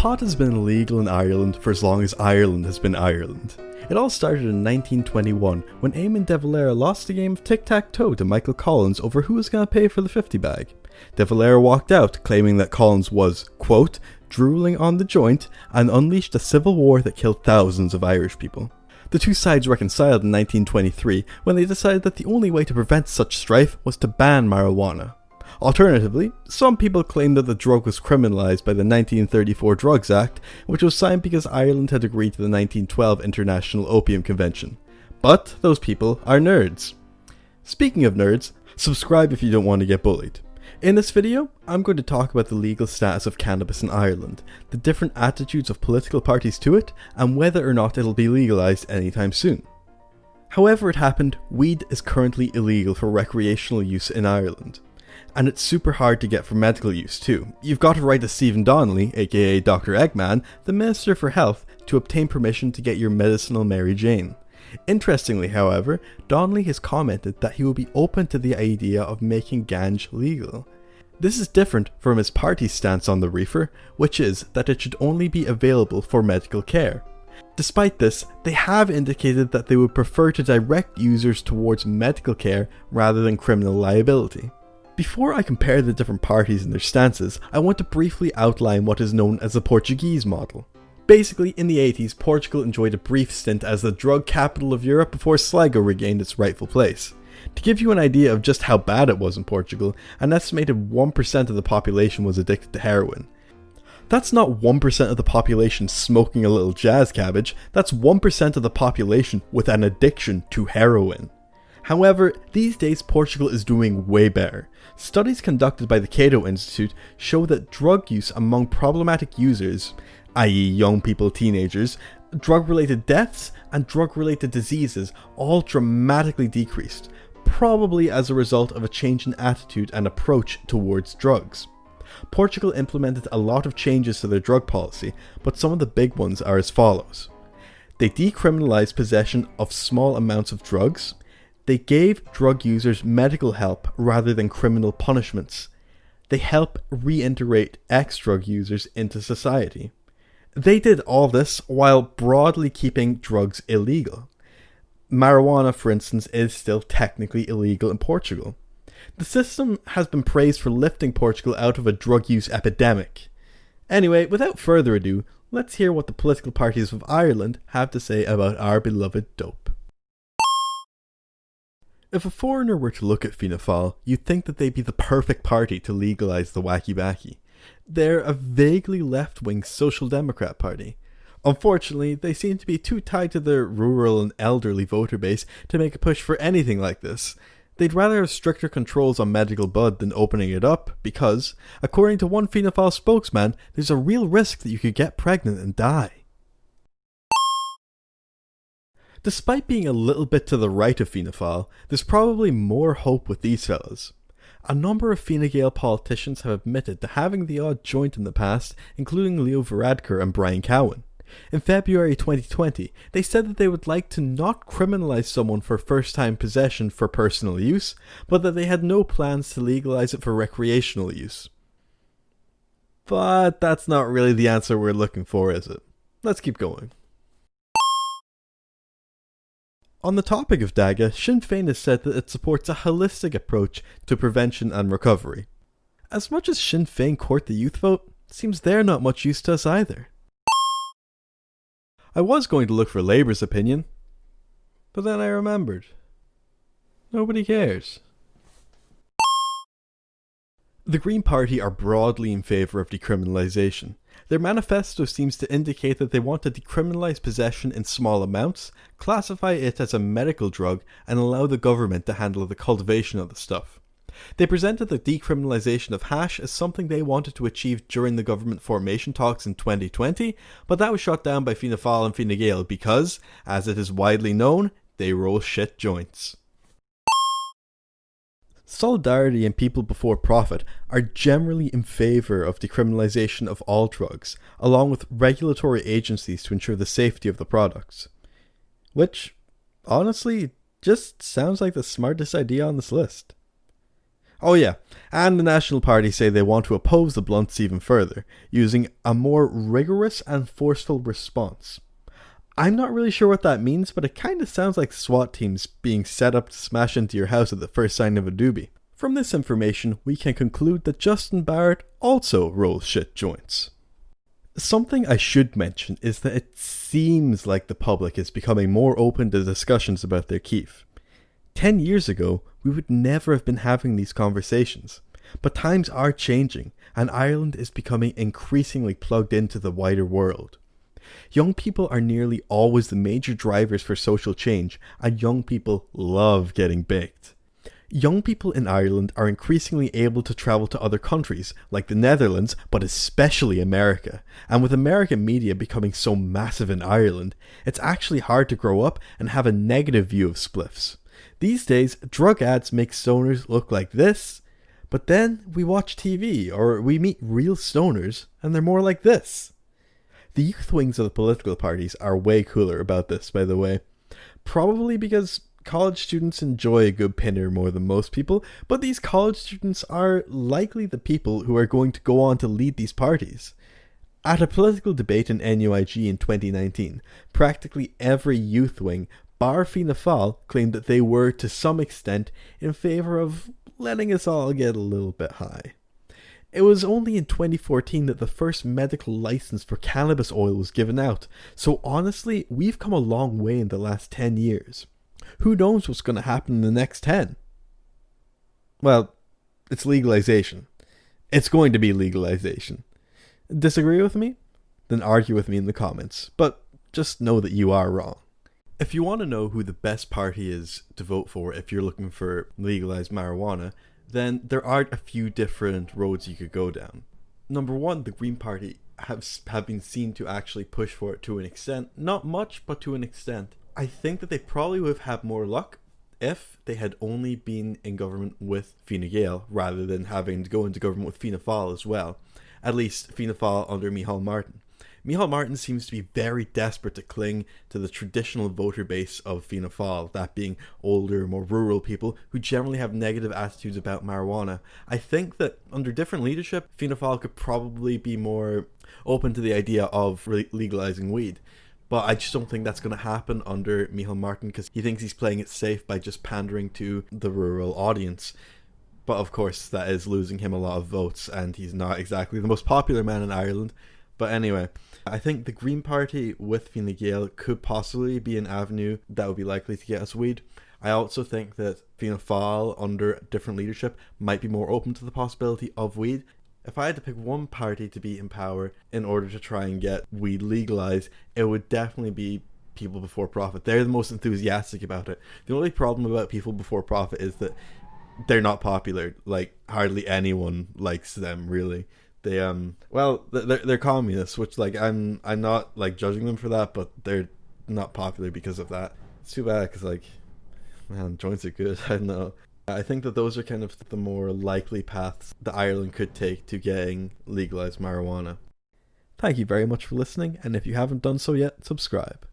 Pot has been illegal in Ireland for as long as Ireland has been Ireland. It all started in 1921 when Eamon de Valera lost a game of tic-tac-toe to Michael Collins over who was going to pay for the 50 bag. De Valera walked out claiming that Collins was, quote, drooling on the joint and unleashed a civil war that killed thousands of Irish people. The two sides reconciled in 1923 when they decided that the only way to prevent such strife was to ban marijuana. Alternatively, some people claim that the drug was criminalised by the 1934 Drugs Act, which was signed because Ireland had agreed to the 1912 International Opium Convention. But those people are nerds. Speaking of nerds, subscribe if you don't want to get bullied. In this video, I'm going to talk about the legal status of cannabis in Ireland, the different attitudes of political parties to it, and whether or not it'll be legalised anytime soon. However it happened, weed is currently illegal for recreational use in Ireland. And it's super hard to get for medical use too. You've got to write to Stephen Donnelly, aka Dr. Eggman, the Minister for Health, to obtain permission to get your medicinal Mary Jane. Interestingly, however, Donnelly has commented that he will be open to the idea of making ganj legal. This is different from his party's stance on the reefer, which is that it should only be available for medical care. Despite this, they have indicated that they would prefer to direct users towards medical care rather than criminal liability. Before I compare the different parties and their stances, I want to briefly outline what is known as the Portuguese model. Basically, in the 80s, Portugal enjoyed a brief stint as the drug capital of Europe before Sligo regained its rightful place. To give you an idea of just how bad it was in Portugal, an estimated 1% of the population was addicted to heroin. That's not 1% of the population smoking a little jazz cabbage, that's 1% of the population with an addiction to heroin. However, these days Portugal is doing way better. Studies conducted by the Cato Institute show that drug use among problematic users, i.e. young people, teenagers, drug-related deaths and drug-related diseases all dramatically decreased, probably as a result of a change in attitude and approach towards drugs. Portugal implemented a lot of changes to their drug policy, but some of the big ones are as follows. They decriminalised possession of small amounts of drugs. They gave drug users medical help rather than criminal punishments. They help reintegrate ex-drug users into society. They did all this while broadly keeping drugs illegal. Marijuana, for instance, is still technically illegal in Portugal. The system has been praised for lifting Portugal out of a drug use epidemic. Anyway, without further ado, let's hear what the political parties of Ireland have to say about our beloved dope. If a foreigner were to look at Fianna Fáil, you'd think that they'd be the perfect party to legalise the wacky backy. They're a vaguely left-wing social democrat party. Unfortunately, they seem to be too tied to their rural and elderly voter base to make a push for anything like this. They'd rather have stricter controls on medical bud than opening it up because, according to one Fianna Fáil spokesman, there's a real risk that you could get pregnant and die. Despite being a little bit to the right of Fianna Fáil, there's probably more hope with these fellas. A number of Fine Gael politicians have admitted to having the odd joint in the past, including Leo Varadkar and Brian Cowan. In February 2020, they said that they would like to not criminalise someone for first-time possession for personal use, but that they had no plans to legalise it for recreational use. But that's not really the answer we're looking for, is it? Let's keep going. On the topic of DAGA, Sinn Féin has said that it supports a holistic approach to prevention and recovery. As much as Sinn Féin court the youth vote, it seems they're not much use to us either. I was going to look for Labour's opinion, but then I remembered. Nobody cares. The Green Party are broadly in favour of decriminalisation. Their manifesto seems to indicate that they want to decriminalise possession in small amounts, classify it as a medical drug, and allow the government to handle the cultivation of the stuff. They presented the decriminalisation of hash as something they wanted to achieve during the government formation talks in 2020, but that was shot down by Fianna Fáil and Fine Gael because, as it is widely known, they roll shit joints. Solidarity and People Before Profit are generally in favour of decriminalisation of all drugs, along with regulatory agencies to ensure the safety of the products. Which, honestly, just sounds like the smartest idea on this list. Oh yeah, and the National Party say they want to oppose the blunts even further, using a more rigorous and forceful response. I'm not really sure what that means, but it kind of sounds like SWAT teams being set up to smash into your house at the first sign of a doobie. From this information, we can conclude that Justin Barrett also rolls shit joints. Something I should mention is that it seems like the public is becoming more open to discussions about their keef. 10 years ago, we would never have been having these conversations. But times are changing, and Ireland is becoming increasingly plugged into the wider world. Young people are nearly always the major drivers for social change, and young people love getting baked. Young people in Ireland are increasingly able to travel to other countries, like the Netherlands, but especially America. And with American media becoming so massive in Ireland, it's actually hard to grow up and have a negative view of spliffs. These days, drug ads make stoners look like this, but then we watch TV, or we meet real stoners, and they're more like this. The youth wings of the political parties are way cooler about this, by the way. Probably because college students enjoy a good pinner more than most people, but these college students are likely the people who are going to go on to lead these parties. At a political debate in NUIG in 2019, practically every youth wing, bar Fianna Fáil, claimed that they were, to some extent, in favour of letting us all get a little bit high. It was only in 2014 that the first medical license for cannabis oil was given out, so honestly, we've come a long way in the last 10 years. Who knows what's going to happen in the next 10? Well, it's legalisation. It's going to be legalisation. Disagree with me? Then argue with me in the comments, but just know that you are wrong. If you want to know who the best party is to vote for if you're looking for legalised marijuana, then there are a few different roads you could go down. Number one, the Green Party have been seen to actually push for it to an extent. Not much, but to an extent. I think that they probably would have had more luck if they had only been in government with Fine Gael rather than having to go into government with Fianna Fáil as well. At least Fianna Fáil under Micheál Martin. Micheál Martin seems to be very desperate to cling to the traditional voter base of Fianna Fáil, that being older, more rural people who generally have negative attitudes about marijuana. I think that under different leadership, Fianna Fáil could probably be more open to the idea of legalising weed. But I just don't think that's going to happen under Micheál Martin because he thinks he's playing it safe by just pandering to the rural audience. But of course, that is losing him a lot of votes, and he's not exactly the most popular man in Ireland. But anyway, I think the Green Party with Fine Gael could possibly be an avenue that would be likely to get us weed. I also think that Fianna Fáil under different leadership might be more open to the possibility of weed. If I had to pick one party to be in power in order to try and get weed legalized, it would definitely be People Before Profit. They're the most enthusiastic about it. The only problem about People Before Profit is that they're not popular. Like, hardly anyone likes them, really. They they're communists, which like I'm not like judging them for that, but they're not popular because of that. It's too bad because like, man, joints are good. I don't know. I think that those are kind of the more likely paths that Ireland could take to getting legalized marijuana. Thank you very much for listening, and if you haven't done so yet, subscribe.